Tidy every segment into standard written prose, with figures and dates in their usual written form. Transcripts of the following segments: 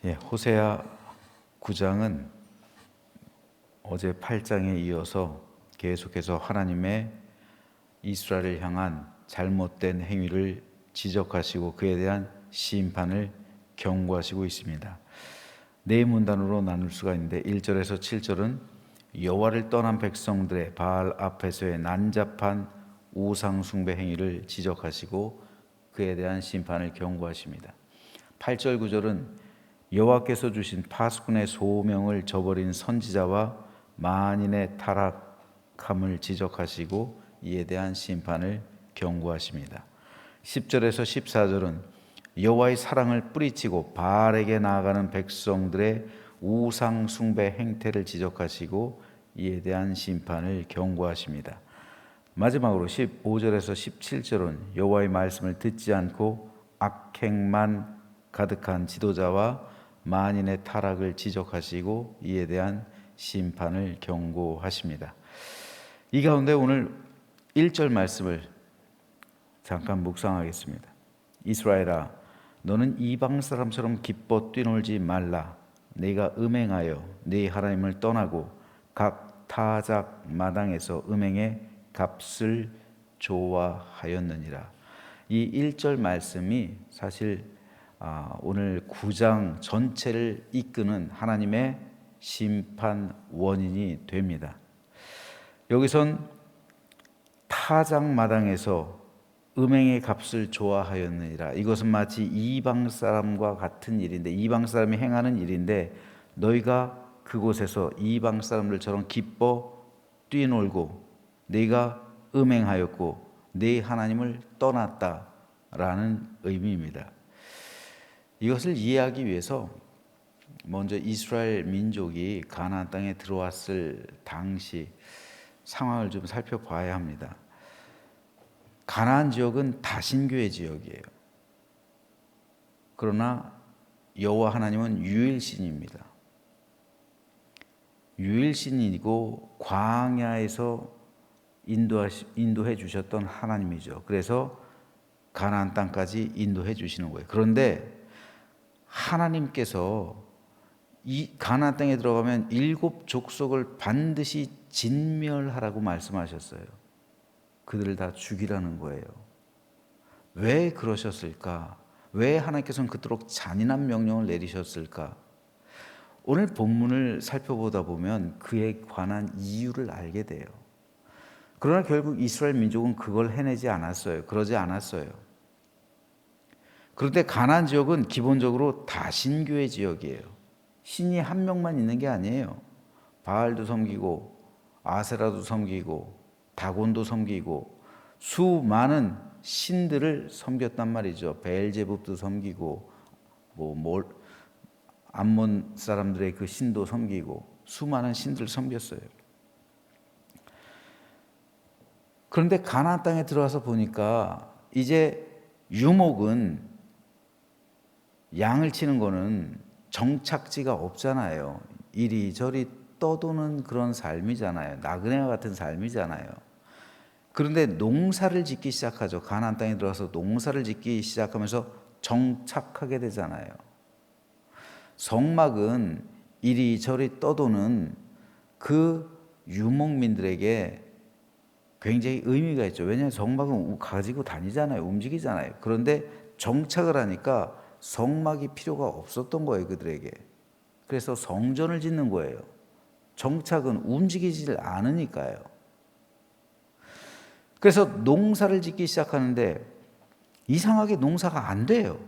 호세아 9장은 어제 8장에 이어서 계속해서 하나님의 이스라엘을 향한 잘못된 행위를 지적하시고 그에 대한 심판을 경고하시고 있습니다. 네 문단으로 나눌 수가 있는데 1절에서 7절은 여호와를 떠난 백성들의 바알 앞에서의 난잡한 우상 숭배 행위를 지적하시고 그에 대한 심판을 경고하십니다. 8절 9절은 여호와께서 주신 파수꾼의 소명을 저버린 선지자와 만인의 타락함을 지적하시고 이에 대한 심판을 경고하십니다. 10절에서 14절은 여호와의 사랑을 뿌리치고 바알에게 나아가는 백성들의 우상 숭배 행태를 지적하시고 이에 대한 심판을 경고하십니다. 마지막으로 15절에서 17절은 여호와의 말씀을 듣지 않고 악행만 가득한 지도자와 만인의 타락을 지적하시고 이에 대한 심판을 경고하십니다. 이 가운데 오늘 1절 말씀을 잠깐 묵상하겠습니다. 이스라엘아, 너는 이방 사람처럼 기뻐 뛰놀지 말라. 네가 음행하여 네 하나님을 떠나고 각 타작 마당에서 음행의 값을 좋아하였느니라. 이 1절 말씀이 사실 오늘 9장 전체를 이끄는 하나님의 심판 원인이 됩니다. 여기선 타작 마당에서 음행의 값을 좋아하였느니라. 이것은 마치 이방 사람과 같은 일인데, 이방 사람이 행하는 일인데 너희가 그곳에서 이방 사람들처럼 기뻐 뛰놀고 네가 음행하였고 네 하나님을 떠났다라는 의미입니다. 이것을 이해하기 위해서 먼저 이스라엘 민족이 가나안 땅에 들어왔을 당시 상황을 좀 살펴봐야 합니다. 가나안 지역은 다신교의 지역이에요. 그러나 여호와 하나님은 유일신입니다. 유일신이고 광야에서 인도해 주셨던 하나님이죠. 그래서 가나안 땅까지 인도해 주시는 거예요. 그런데 하나님께서 이 가나안 땅에 들어가면 7 족속을 반드시 진멸하라고 말씀하셨어요. 그들을 다 죽이라는 거예요. 왜 그러셨을까? 왜 하나님께서는 그토록 잔인한 명령을 내리셨을까? 오늘 본문을 살펴보다 보면 그에 관한 이유를 알게 돼요. 그러나 결국 이스라엘 민족은 그걸 해내지 않았어요. 그러지 않았어요. 그런데 가나안 지역은 기본적으로 다신교의 지역이에요. 신이 한 명만 있는 게 아니에요. 바알도 섬기고 아세라도 섬기고 다곤도 섬기고 수많은 신들을 섬겼단 말이죠. 베엘제붑도 섬기고 암몬 사람들의 그 신도 섬기고 수많은 신들을 섬겼어요. 그런데 가나안 땅에 들어와서 보니까 이제 유목은 양을 치는 거는 정착지가 없잖아요. 이리저리 떠도는 그런 삶이잖아요. 나그네와 같은 삶이잖아요. 그런데 농사를 짓기 시작하죠. 가나안 땅에 들어가서 농사를 짓기 시작하면서 정착하게 되잖아요. 성막은 이리저리 떠도는 그 유목민들에게 굉장히 의미가 있죠. 왜냐하면 성막은 가지고 다니잖아요. 움직이잖아요. 그런데 정착을 하니까 성막이 필요가 없었던 거예요. 그들에게. 그래서 성전을 짓는 거예요. 정착은 움직이질 않으니까요. 그래서 농사를 짓기 시작하는데 이상하게 농사가 안 돼요.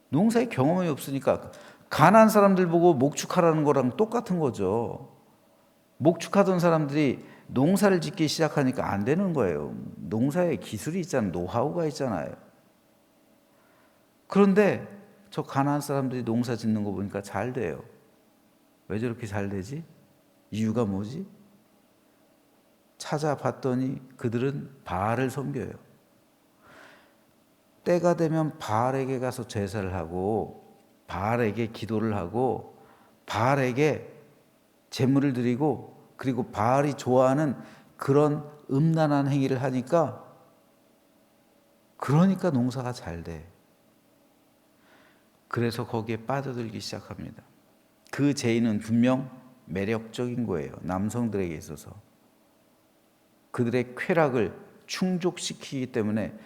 농사의 경험이 없으니까 가난한 사람들 보고 목축하라는 거랑 똑같은 거죠. 목축하던 사람들이 농사를 짓기 시작하니까 안 되는 거예요. 농사에 기술이 있잖아요. 노하우가 있잖아요. 그런데 저 가나안 사람들이 농사 짓는 거 보니까 잘 돼요. 왜 저렇게 잘 되지? 이유가 뭐지? 찾아봤더니 그들은 바알을 섬겨요. 때가 되면 바알에게 가서 제사를 하고 바알에게 기도를 하고 바알에게 제물을 드리고 그리고 바알이 좋아하는 그런 음란한 행위를 하니까 그러니까 농사가 잘 돼. 그래서 거기에 빠져들기 시작합니다. 그 제의는 분명 매력적인 거예요. 남성들에게 있어서. 그들의 쾌락을 충족시키기 때문에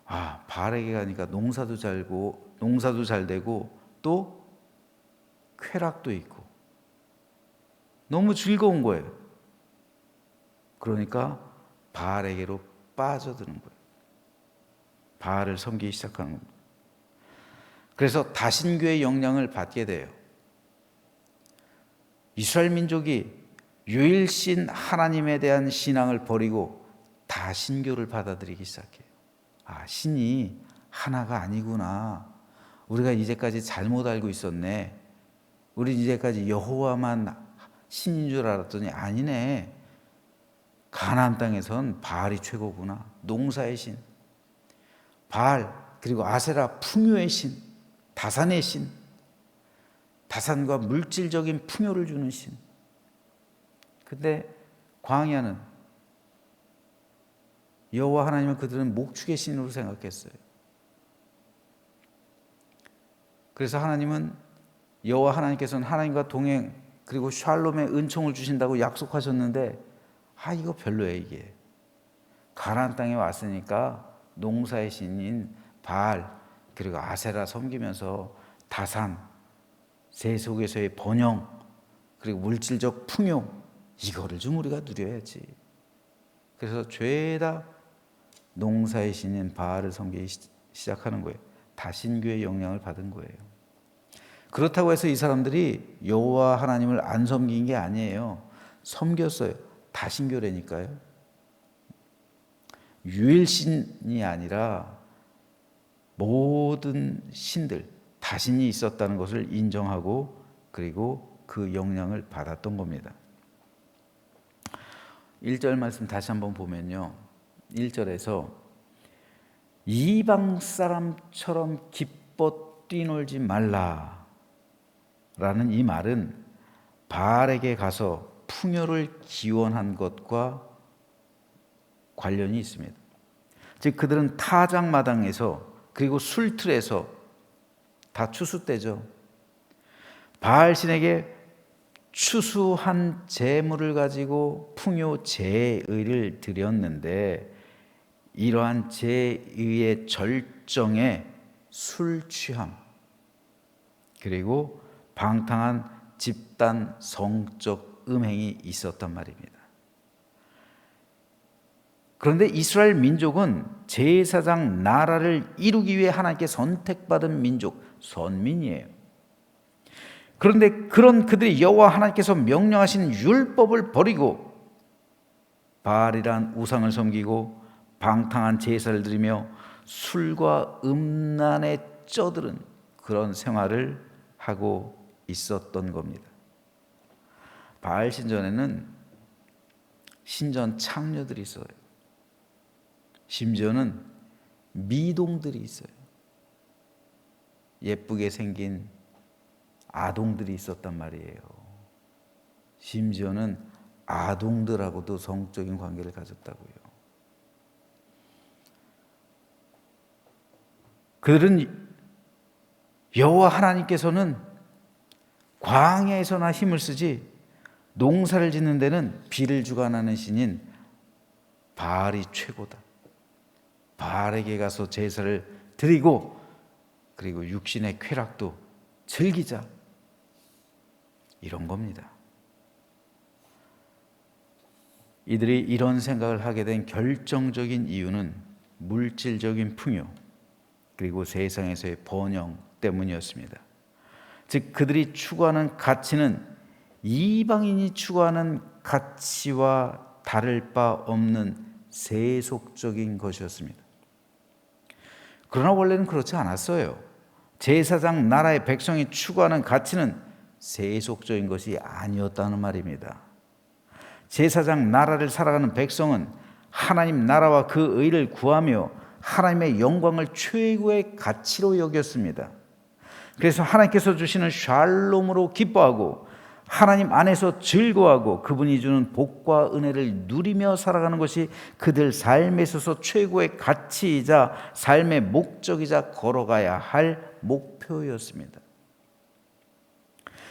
바알에게 가니까 농사도 잘 되고 또 쾌락도 있고 너무 즐거운 거예요. 그러니까 바알에게로 빠져드는 거예요. 바알을 섬기기 시작하는 겁니다. 그래서 다신교의 영향을 받게 돼요. 이스라엘 민족이 유일신 하나님에 대한 신앙을 버리고 다신교를 받아들이기 시작해요. 신이 하나가 아니구나. 우리가 이제까지 잘못 알고 있었네. 우리 이제까지 여호와만 신인 줄 알았더니 아니네. 가나안 땅에선 바알이 최고구나. 농사의 신, 바알, 그리고 아세라 풍요의 신, 다산의 신, 다산과 물질적인 풍요를 주는 신. 근데 광야는 여호와 하나님은 그들은 목축의 신으로 생각했어요. 그래서 하나님은 여호와 하나님께서는 하나님과 동행 그리고 샬롬의 은총을 주신다고 약속하셨는데 이거 별로예요. 이게 가나안 땅에 왔으니까 농사의 신인 바알 그리고 아세라 섬기면서 다산 세속에서의 번영 그리고 물질적 풍요 이거를 좀 우리가 누려야지. 그래서 죄다 농사의 신인 바알을 섬기기 시작하는 거예요. 다신교의 영향을 받은 거예요. 그렇다고 해서 이 사람들이 여호와 하나님을 안 섬긴 게 아니에요. 섬겼어요. 다신교라니까요. 유일신이 아니라 모든 신들 다신이 있었다는 것을 인정하고 그리고 그 영향을 받았던 겁니다. 1절 말씀 다시 한번 보면요. 1절에서 이방 사람처럼 기뻐 뛰놀지 말라 라는 이 말은 바알에게 가서 풍요를 기원한 것과 관련이 있습니다. 즉 그들은 타작마당에서 그리고 술틀에서 다 추수 때죠. 바알 신에게 추수한 재물을 가지고 풍요 제의를 드렸는데 이러한 제의의 절정에 술 취함 그리고 방탕한 집단 성적 음행이 있었단 말입니다. 그런데 이스라엘 민족은 제사장 나라를 이루기 위해 하나님께 선택받은 민족, 선민이에요. 그런데 그런 그들이 여호와 하나님께서 명령하신 율법을 버리고 바알이란 우상을 섬기고 방탕한 제사를 드리며 술과 음란에 쩌드는 그런 생활을 하고 있었던 겁니다. 바알 신전에는 신전 창녀들이 있어요. 심지어는 미동들이 있어요. 예쁘게 생긴 아동들이 있었단 말이에요. 심지어는 아동들하고도 성적인 관계를 가졌다고요. 그들은 여호와 하나님께서는 광야에서나 힘을 쓰지 농사를 짓는 데는 비를 주관하는 신인 바알이 최고다. 바알에게 가서 제사를 드리고 그리고 육신의 쾌락도 즐기자. 이런 겁니다. 이들이 이런 생각을 하게 된 결정적인 이유는 물질적인 풍요 그리고 세상에서의 번영 때문이었습니다. 즉 그들이 추구하는 가치는 이방인이 추구하는 가치와 다를 바 없는 세속적인 것이었습니다. 그러나 원래는 그렇지 않았어요. 제사장 나라의 백성이 추구하는 가치는 세속적인 것이 아니었다는 말입니다. 제사장 나라를 살아가는 백성은 하나님 나라와 그 의를 구하며 하나님의 영광을 최고의 가치로 여겼습니다. 그래서 하나님께서 주시는 샬롬으로 기뻐하고 하나님 안에서 즐거워하고 그분이 주는 복과 은혜를 누리며 살아가는 것이 그들 삶에 있어서 최고의 가치이자 삶의 목적이자 걸어가야 할 목표였습니다.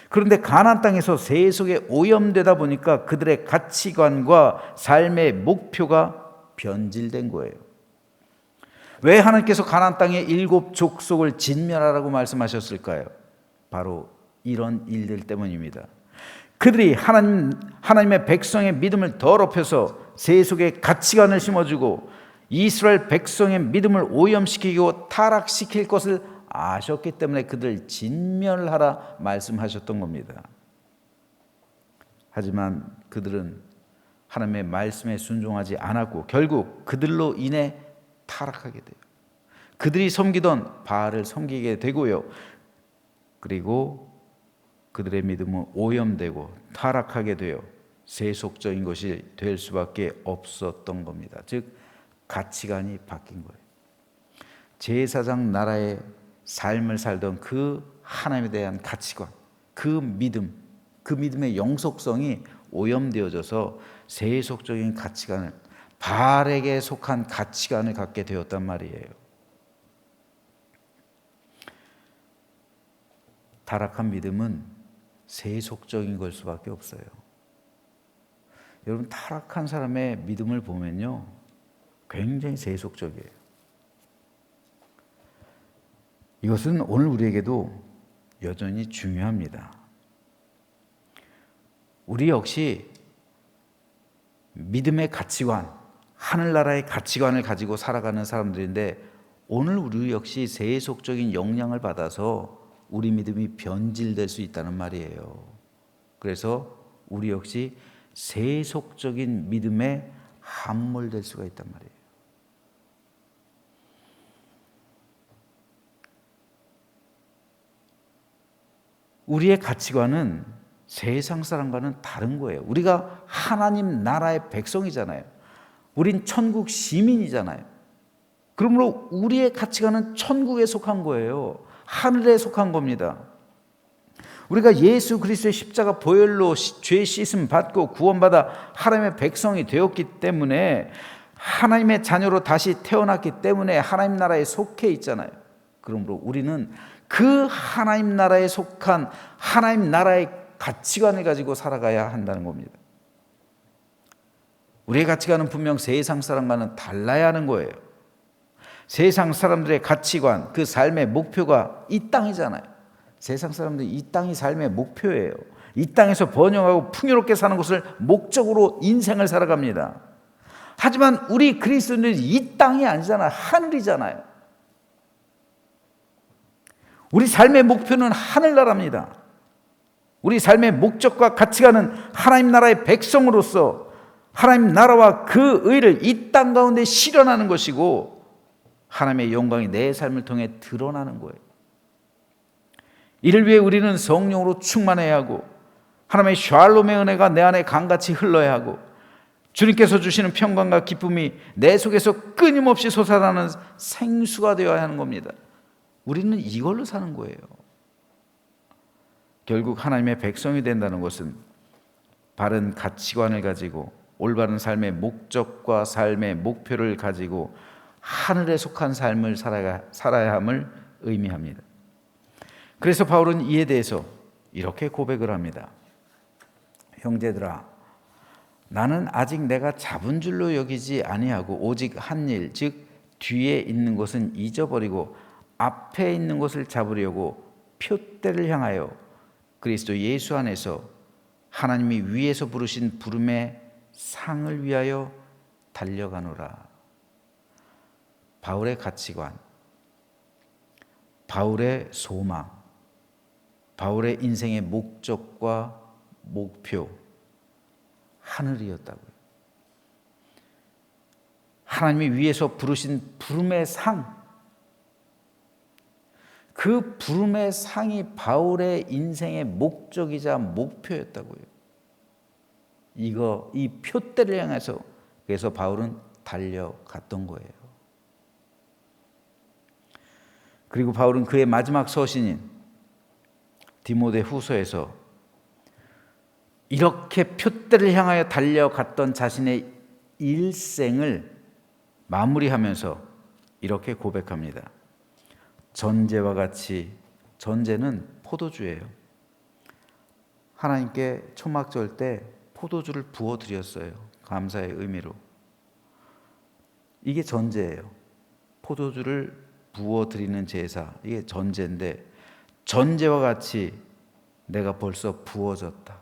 그런데 가나안 땅에서 세속에 오염되다 보니까 그들의 가치관과 삶의 목표가 변질된 거예요. 왜 하나님께서 가나안 땅의 7 족속을 진멸하라고 말씀하셨을까요? 바로 이런 일들 때문입니다. 그들이 하나님의 백성의 믿음을 더럽혀서 세속의 가치관을 심어주고 이스라엘 백성의 믿음을 오염시키고 타락시킬 것을 아셨기 때문에 그들을 진멸하라 말씀하셨던 겁니다. 하지만 그들은 하나님의 말씀에 순종하지 않았고 결국 그들로 인해 타락하게 돼요. 그들이 섬기던 바알을 섬기게 되고요. 그리고 그들의 믿음은 오염되고 타락하게 되어 세속적인 것이 될 수밖에 없었던 겁니다. 즉 가치관이 바뀐 거예요. 제사장 나라의 삶을 살던 그 하나님에 대한 가치관, 그 믿음의 영속성이 오염되어져서 세속적인 가치관을, 바알에게 속한 가치관을 갖게 되었단 말이에요. 타락한 믿음은 세속적인 걸 수밖에 없어요. 여러분, 타락한 사람의 믿음을 보면요, 굉장히 세속적이에요. 이것은 오늘 우리에게도 여전히 중요합니다. 우리 역시 믿음의 가치관, 하늘나라의 가치관을 가지고 살아가는 사람들인데 오늘 우리 역시 세속적인 영향을 받아서 우리 믿음이 변질될 수 있다는 말이에요. 그래서 우리 역시 세속적인 믿음에 함몰될 수가 있단 말이에요. 우리의 가치관은 세상 사람과는 다른 거예요. 우리가 하나님 나라의 백성이잖아요. 우린 천국 시민이잖아요. 그러므로 우리의 가치관은 천국에 속한 거예요. 하늘에 속한 겁니다. 우리가 예수 그리스도의 십자가 보혈로 죄 씻음 받고 구원받아 하나님의 백성이 되었기 때문에, 하나님의 자녀로 다시 태어났기 때문에 하나님 나라에 속해 있잖아요. 그러므로 우리는 그 하나님 나라에 속한 하나님 나라의 가치관을 가지고 살아가야 한다는 겁니다. 우리의 가치관은 분명 세상 사람과는 달라야 하는 거예요. 세상 사람들의 가치관, 그 삶의 목표가 이 땅이잖아요. 세상 사람들이 이 땅이 삶의 목표예요. 이 땅에서 번영하고 풍요롭게 사는 것을 목적으로 인생을 살아갑니다. 하지만 우리 그리스도인들이 이 땅이 아니잖아요. 하늘이잖아요. 우리 삶의 목표는 하늘나라입니다. 우리 삶의 목적과 가치관은 하나님 나라의 백성으로서 하나님 나라와 그 의를 이 땅 가운데 실현하는 것이고, 하나님의 영광이 내 삶을 통해 드러나는 거예요. 이를 위해 우리는 성령으로 충만해야 하고, 하나님의 샬롬의 은혜가 내 안에 강같이 흘러야 하고, 주님께서 주시는 평강과 기쁨이 내 속에서 끊임없이 솟아나는 생수가 되어야 하는 겁니다. 우리는 이걸로 사는 거예요. 결국 하나님의 백성이 된다는 것은 바른 가치관을 가지고 올바른 삶의 목적과 삶의 목표를 가지고 하늘에 속한 삶을 살아야 함을 의미합니다. 그래서 바울은 이에 대해서 이렇게 고백을 합니다. 형제들아, 나는 아직 내가 잡은 줄로 여기지 아니하고 오직 한 일, 즉 뒤에 있는 것은 잊어버리고 앞에 있는 것을 잡으려고 표대를 향하여 그리스도 예수 안에서 하나님이 위에서 부르신 부름의 상을 위하여 달려가노라. 바울의 가치관, 바울의 소망, 바울의 인생의 목적과 목표, 하늘이었다고요. 하나님이 위에서 부르신 부름의 상, 그 부름의 상이 바울의 인생의 목적이자 목표였다고요. 이 표대를 향해서, 그래서 바울은 달려갔던 거예요. 그리고 바울은 그의 마지막 서신인 디모데 후서에서 이렇게 표대를 향하여 달려갔던 자신의 일생을 마무리하면서 이렇게 고백합니다. 전제와 같이, 전제는 포도주예요. 하나님께 초막절 때 포도주를 부어 드렸어요. 감사의 의미로. 이게 전제예요. 포도주를 부어 드리는 제사, 이게 전제인데, 전제와 같이 내가 벌써 부어졌다.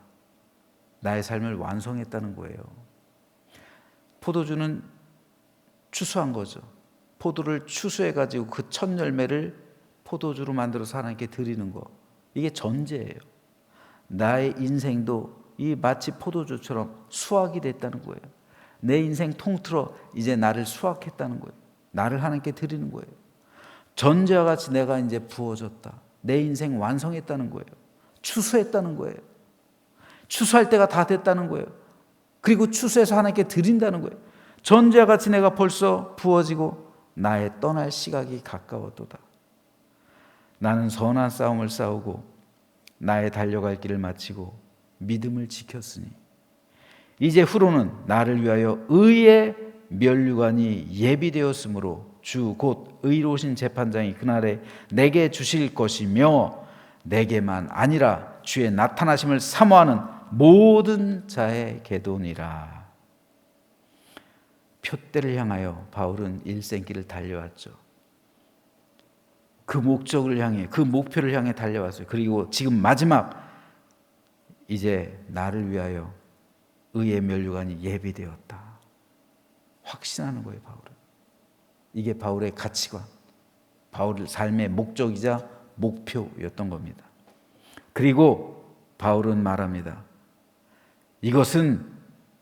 나의 삶을 완성했다는 거예요. 포도주는 추수한 거죠. 포도를 추수해 가지고 그 첫 열매를 포도주로 만들어서 하나님께 드리는 거, 이게 전제예요. 나의 인생도 이 마치 포도주처럼 수확이 됐다는 거예요. 내 인생 통틀어 이제 나를 수확했다는 거예요. 나를 하나님께 드리는 거예요. 전제와 같이 내가 이제 부어졌다. 내 인생 완성했다는 거예요. 추수했다는 거예요. 추수할 때가 다 됐다는 거예요. 그리고 추수해서 하나님께 드린다는 거예요. 전제와 같이 내가 벌써 부어지고 나의 떠날 시각이 가까웠도다. 나는 선한 싸움을 싸우고 나의 달려갈 길을 마치고 믿음을 지켰으니 이제 후로는 나를 위하여 의의 면류관이 예비되었으므로 주 곧 의로우신 재판장이 그날에 내게 주실 것이며 내게만 아니라 주의 나타나심을 사모하는 모든 자의 계도니라. 표대를 향하여 바울은 일생길을 달려왔죠. 그 목적을 향해, 그 목표를 향해 달려왔어요. 그리고 지금 마지막, 이제 나를 위하여 의의 면류관이 예비되었다. 확신하는 거예요, 바울은. 이게 바울의 가치관, 바울의 삶의 목적이자 목표였던 겁니다. 그리고 바울은 말합니다. 이것은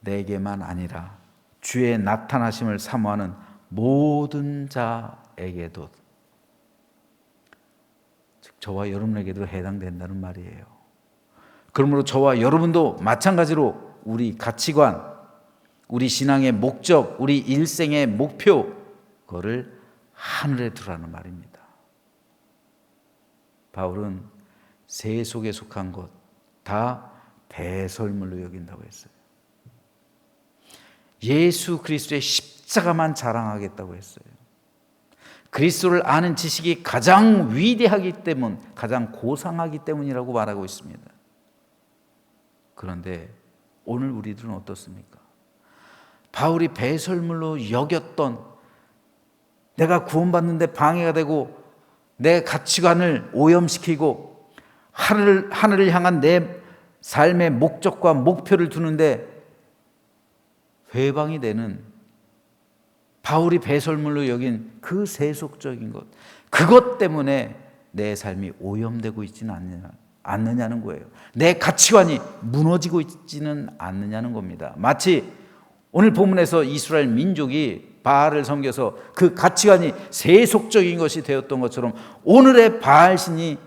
내게만 아니라 주의 나타나심을 사모하는 모든 자에게도, 즉 저와 여러분에게도 해당된다는 말이에요. 그러므로 저와 여러분도 마찬가지로 우리 가치관, 우리 신앙의 목적, 우리 일생의 목표, 그거를 하늘에 두라는 말입니다. 바울은 세 속에 속한 것 다 배설물로 여긴다고 했어요. 예수 그리스도의 십자가만 자랑하겠다고 했어요. 그리스도를 아는 지식이 가장 위대하기 때문, 가장 고상하기 때문이라고 말하고 있습니다. 그런데 오늘 우리들은 어떻습니까? 바울이 배설물로 여겼던, 내가 구원받는데 방해가 되고 내 가치관을 오염시키고 하늘을 향한 내 삶의 목적과 목표를 두는데 회방이 되는, 바울이 배설물로 여긴 그 세속적인 것, 그것 때문에 내 삶이 오염되고 있지는 않느냐는 거예요. 내 가치관이 무너지고 있지는 않느냐는 겁니다. 마치 오늘 본문에서 이스라엘 민족이 바알을 섬겨서 그 가치관이 세속적인 것이 되었던 것처럼 오늘의 바알신이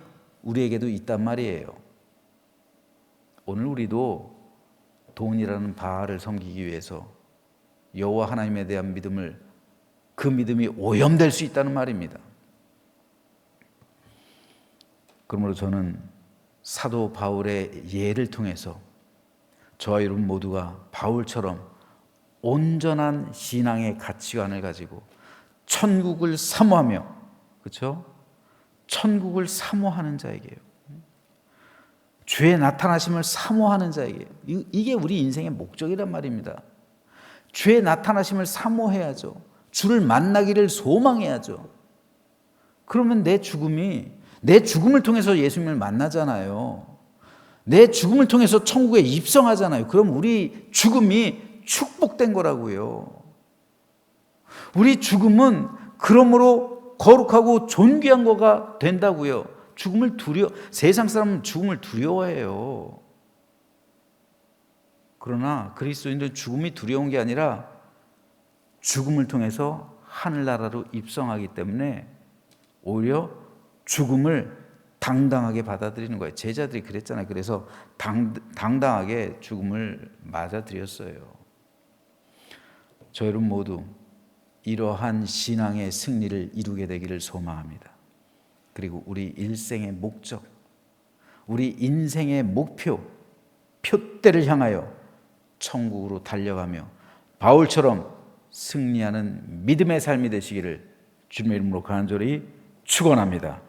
우리에게도 있단 말이에요. 오늘 우리도 돈이라는 바알을 섬기기 위해서 여호와 하나님에 대한 믿음을, 그 믿음이 오염될 수 있다는 말입니다. 그러므로 저는 사도 바울의 예를 통해서 저와 여러분 모두가 바울처럼 온전한 신앙의 가치관을 가지고 천국을 사모하며, 그렇죠? 천국을 사모하는 자에게요. 주의 나타나심을 사모하는 자에게, 이게 우리 인생의 목적이란 말입니다. 주의 나타나심을 사모해야죠. 주를 만나기를 소망해야죠. 그러면 내 죽음을 통해서 예수님을 만나잖아요. 내 죽음을 통해서 천국에 입성하잖아요. 그럼 우리 죽음이 축복된 거라고요. 우리 죽음은 그러므로 거룩하고 존귀한 거가 된다고요. 세상 사람은 죽음을 두려워해요. 그러나 그리스도인들은 죽음이 두려운 게 아니라 죽음을 통해서 하늘나라로 입성하기 때문에 오히려 죽음을 당당하게 받아들이는 거예요. 제자들이 그랬잖아요. 그래서 당당하게 죽음을 맞아들였어요. 저 여러분 모두 이러한 신앙의 승리를 이루게 되기를 소망합니다. 그리고 우리 일생의 목적, 우리 인생의 목표, 표대를 향하여 천국으로 달려가며 바울처럼 승리하는 믿음의 삶이 되시기를 주님의 이름으로 간절히 축원합니다.